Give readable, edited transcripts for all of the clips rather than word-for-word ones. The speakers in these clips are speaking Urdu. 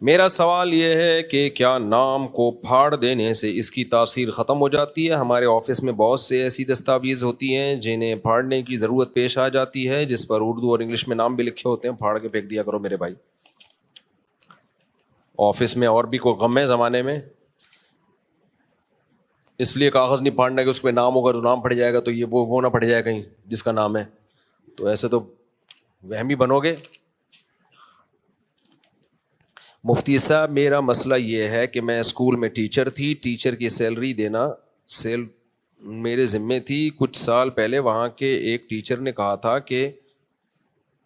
میرا سوال یہ ہے کہ کیا نام کو پھاڑ دینے سے اس کی تاثیر ختم ہو جاتی ہے؟ ہمارے آفس میں بہت سے ایسی دستاویز ہوتی ہیں جنہیں پھاڑنے کی ضرورت پیش آ جاتی ہے، جس پر اردو اور انگلش میں نام بھی لکھے ہوتے ہیں، پھاڑ کے پھینک دیا کرو میرے بھائی۔ آفس میں اور بھی کوئی غم ہے زمانے میں، اس لیے کاغذ نہیں پھاڑنا کہ اس پہ نام ہوگا تو نام پڑ جائے گا، تو یہ وہ نہ پڑ جائے کہیں جس کا نام ہے، تو ایسے تو وہمی بنو گے۔ مفتی صاحب میرا مسئلہ یہ ہے کہ میں اسکول میں ٹیچر تھی، ٹیچر کی سیلری دینا میرے ذمے تھی۔ کچھ سال پہلے وہاں کے ایک ٹیچر نے کہا تھا کہ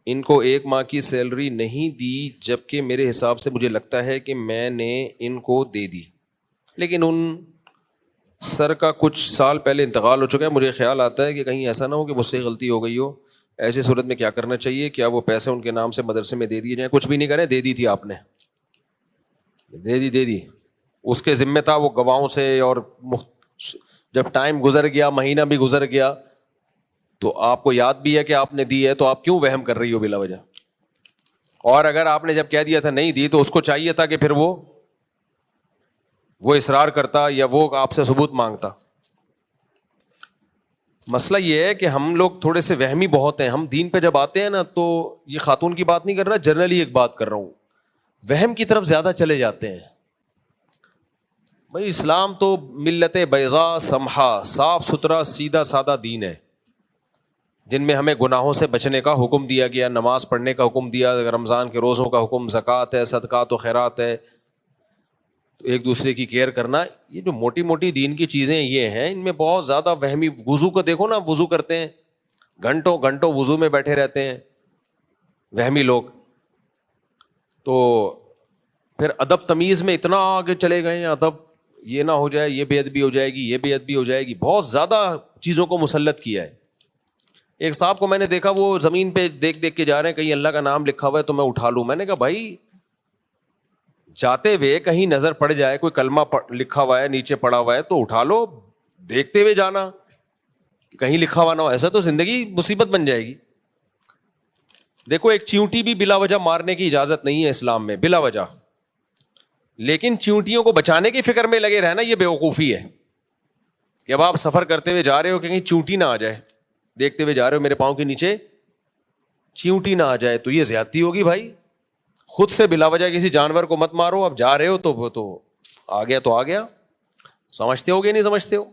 ان کو 1 ماہ کی سیلری نہیں دی، جبکہ میرے حساب سے مجھے لگتا ہے کہ میں نے ان کو دے دی، لیکن ان سر کا کچھ سال پہلے انتقال ہو چکا ہے۔ مجھے خیال آتا ہے کہ کہیں ایسا نہ ہو کہ مجھ سے غلطی ہو گئی ہو۔ ایسی صورت میں کیا کرنا چاہیے؟ کیا وہ پیسے ان کے نام سے مدرسے میں دے دیے جائیں؟ کچھ بھی نہیں کریں، دے دی تھی آپ نے، دے دی اس کے ذمہ تھا، وہ گواہوں سے، اور جب ٹائم گزر گیا، مہینہ بھی گزر گیا، تو آپ کو یاد بھی ہے کہ آپ نے دی ہے، تو آپ کیوں وہم کر رہی ہو بلا وجہ؟ اور اگر آپ نے جب کہہ دیا تھا نہیں دی، تو اس کو چاہیے تھا کہ پھر وہ اصرار کرتا یا وہ آپ سے ثبوت مانگتا۔ مسئلہ یہ ہے کہ ہم لوگ تھوڑے سے وہمی بہت ہیں۔ ہم دین پہ جب آتے ہیں نا، تو یہ خاتون کی بات نہیں کر رہا، جنرلی ایک بات کر رہا ہوں، وہم کی طرف زیادہ چلے جاتے ہیں۔ بھائی اسلام تو ملت بیضاء سمحا، صاف ستھرا سیدھا سادہ دین ہے، جن میں ہمیں گناہوں سے بچنے کا حکم دیا گیا، نماز پڑھنے کا حکم دیا، رمضان کے روزوں کا حکم، زکوٰۃ ہے، صدقات و خیرات ہے، ایک دوسرے کی کیئر کرنا۔ یہ جو موٹی موٹی دین کی چیزیں یہ ہیں، ان میں بہت زیادہ وہمی۔ وضو کو دیکھو نا، وضو کرتے ہیں، گھنٹوں گھنٹوں وضو میں بیٹھے رہتے ہیں وہمی لوگ، تو پھر ادب تمیز میں اتنا آگے چلے گئے ہیں، ادب یہ نہ ہو جائے، یہ بے ادبی ہو جائے گی، یہ بے ادبی ہو جائے گی، بہت زیادہ چیزوں کو مسلط کیا ہے۔ ایک صاحب کو میں نے دیکھا، وہ زمین پہ دیکھ دیکھ کے جا رہے ہیں، کہیں اللہ کا نام لکھا ہوا ہے تو میں اٹھا لوں۔ میں نے کہا بھائی جاتے ہوئے کہیں نظر پڑ جائے، کوئی کلمہ لکھا ہوا ہے نیچے پڑا ہوا ہے تو اٹھا لو، دیکھتے ہوئے جانا، کہیں لکھا ہوا نہ ہو، ایسا تو زندگی مصیبت بن جائے گی۔ دیکھو ایک چیونٹی بھی بلا وجہ مارنے کی اجازت نہیں ہے اسلام میں، بلا وجہ، لیکن چیونٹیوں کو بچانے کی فکر میں لگے رہنا یہ بیوقوفی ہے، کہ اب آپ سفر کرتے ہوئے جا رہے ہو کہ کہیں چیونٹی نہ آ جائے، دیکھتے ہوئے جا رہے ہو میرے پاؤں کے نیچے چیونٹی نہ آ جائے، تو یہ زیادتی ہوگی بھائی۔ خود سے بلا وجہ کسی جانور کو مت مارو، اب جا رہے ہو تو وہ تو آ گیا تو آ گیا، سمجھتے ہو کہ نہیں سمجھتے ہو؟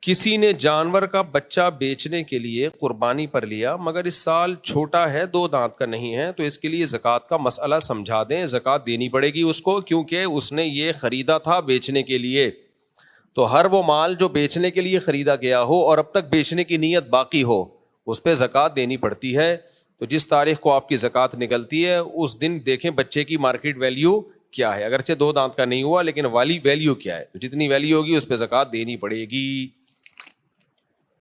کسی نے جانور کا بچہ بیچنے کے لیے قربانی پر لیا، مگر اس سال چھوٹا ہے، 2 دانت کا نہیں ہے، تو اس کے لیے زکوٰۃ کا مسئلہ سمجھا دیں۔ زکوٰۃ دینی پڑے گی اس کو، کیونکہ اس نے یہ خریدا تھا بیچنے کے لیے۔ تو ہر وہ مال جو بیچنے کے لیے خریدا گیا ہو اور اب تک بیچنے کی نیت باقی ہو، اس پہ زکوٰۃ دینی پڑتی ہے۔ تو جس تاریخ کو آپ کی زکوٰۃ نکلتی ہے، اس دن دیکھیں بچے کی مارکیٹ ویلیو کیا ہے، اگرچہ 2 دانت کا نہیں ہوا لیکن والی ویلیو کیا ہے، تو جتنی ویلیو ہوگی اس پہ زکوٰۃ دینی پڑے گی۔